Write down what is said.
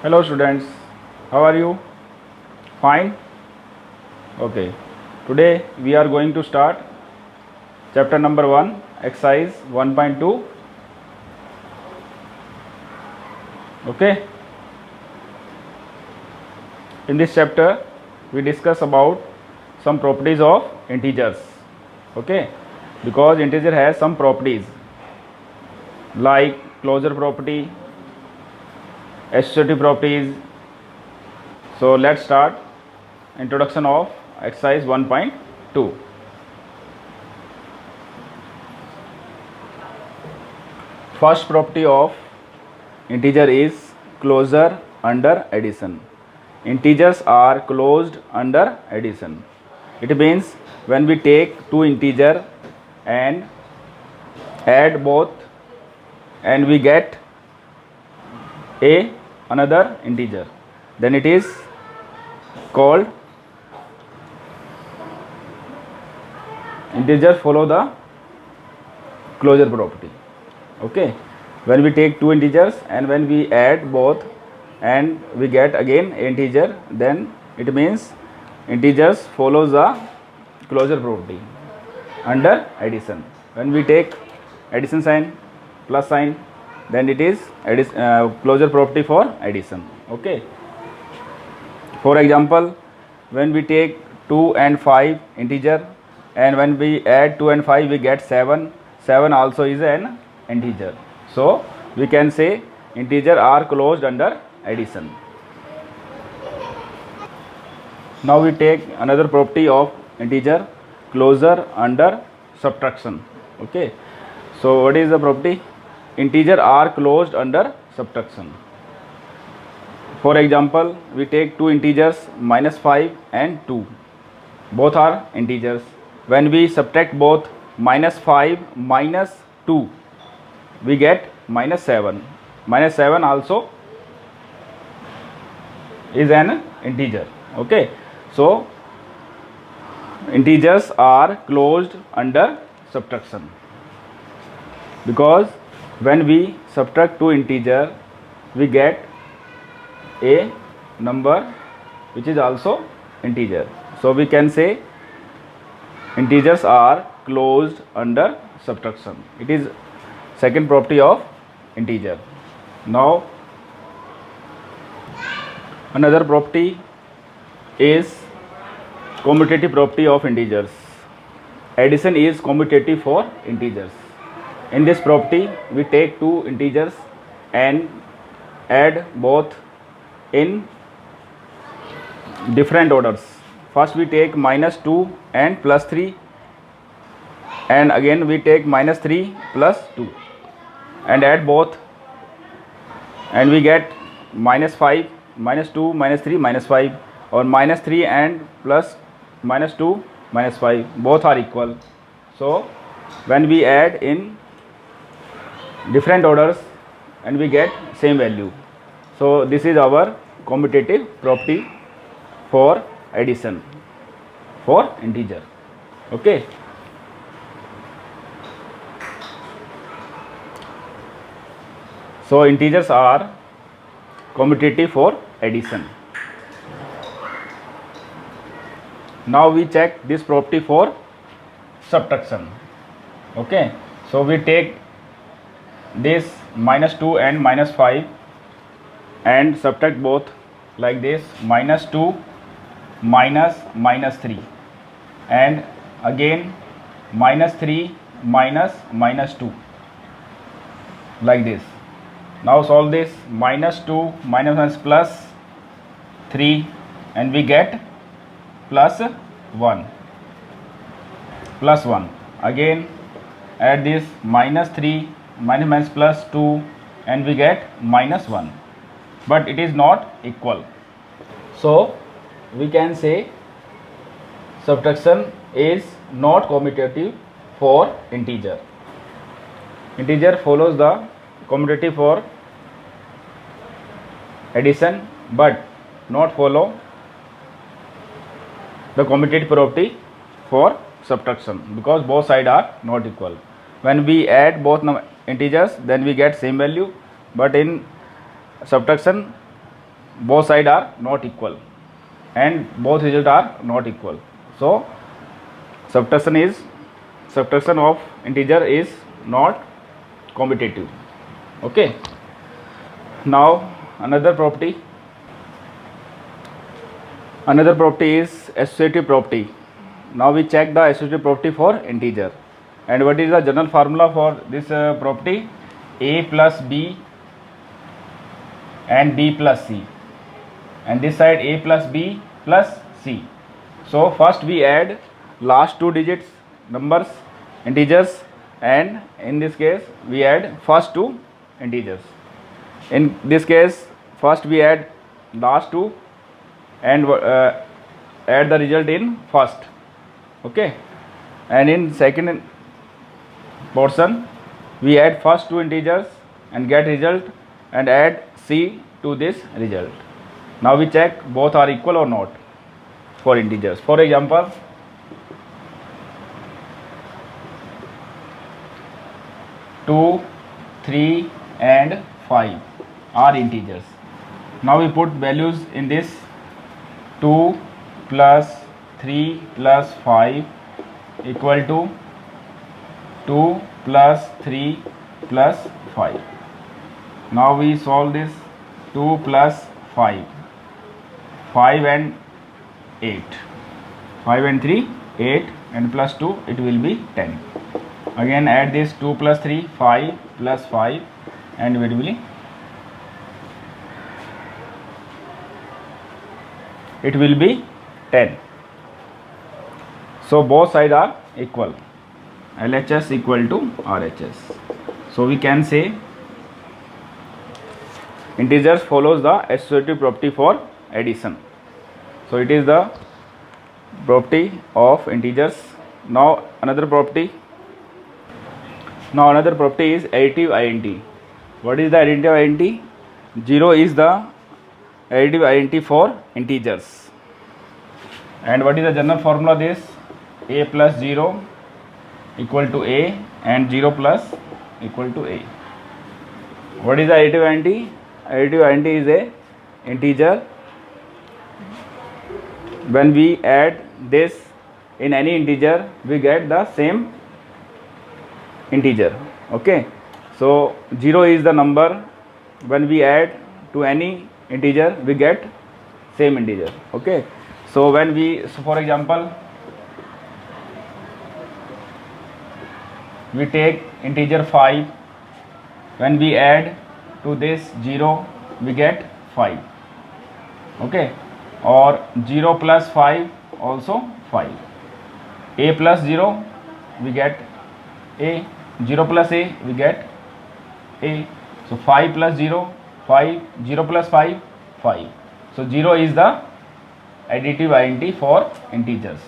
Hello students, how are you? Fine? Okay. Today we are going to start chapter number 1, exercise 1.2. Okay. In this chapter we discuss about some properties of integers. Okay. Because integer has some properties like closure property, associative properties. So let's start introduction of exercise 1.2. First property of integer is closure under addition. Integers are closed under addition. It means when we take two integer and add both and we get another integer, then it is called integer follow the closure property. Okay, when we take two integers and when we add both and we get again integer, then it means integers follows the closure property under addition. When we take addition sign, plus sign, then it is closure property for addition. Okay, for example, when we take 2 and 5 integer and when we add 2 and 5 we get 7. 7 also is an integer. So we can say integer are closed under addition. Now we take another property of integer, closure under subtraction. Okay, so what is the property? Integer are closed under subtraction. For example, we take two integers minus 5 and 2. Both are integers. When we subtract both minus 5 minus 2, we get minus 7. Minus 7 also is an integer. Okay, so integers are closed under subtraction because when we subtract two integer we get a number which is also integer. So we can say integers are closed under subtraction. It is second property of integer. Now another property is commutative property of integers. Addition is commutative for integers. In this property we take two integers and add both in different orders. First we take minus 2 and plus 3 and again we take minus 3 plus 2 and add both and we get minus 5, minus 2, minus 3, minus 5, or minus 3 and plus minus 2, minus 5, both are equal. So when we add in different orders and we get same value. So this is our commutative property for addition for integer. Okay. So integers are commutative for addition. Now we check this property for subtraction. Okay, so we take this minus 2 and minus 5 and subtract both like this, minus 2 minus minus 3 and again minus 3 minus minus 2 like this. Now solve this, minus 2 minus minus plus 3 and we get plus 1, plus 1. Again add this, minus 3 minus minus plus 2 and we get minus 1, but it is not equal. So we can say subtraction is not commutative for integer. Integer follows the commutative for addition but not follow the commutative property for subtraction because both sides are not equal. When we add both integers then we get same value, but in subtraction both side are not equal and both result are not equal. So subtraction of integer is not commutative. Okay, now another property is associative property. Now we check the associative property for integer. And what is the general formula for this property? A plus B and B plus C, and this side A plus B plus C. So first we add last two digits numbers integers, and in this case we add first two integers. In this case first we add last two and add the result in first. Okay, and in second portion we add first two integers and get result and add C to this result. Now we check both are equal or not for integers. For example, 2, 3 and 5 are integers. Now we put values in this. 2 plus 3 plus 5 equal to 2 plus 3 plus 5. Now we solve this. 2 plus 5 and 8, 5 and 3 8, and plus 2 it will be 10. Again add this. 2 plus 3 5 plus 5, and it will be 10. So both sides are equal. LHS equal to RHS. So we can say integers follows the associative property for addition. So it is the property of integers. Now another property is additive identity. What is the additive identity? 0 is the additive identity for integers. And what is the general formula? This A plus 0 equal to A and 0 plus equal to A. What is the additive identity? Additive identity is a integer. When we add this in any integer, we get the same integer. Okay, so 0 is the number. When we add to any integer, we get same integer. Okay, so for example, we take integer 5. When we add to this 0, we get 5. Okay, or 0 plus 5 also 5. A plus 0 we get A, 0 plus A we get A. So 5 plus 0 5, 0 plus 5 5. So 0 is the additive identity for integers.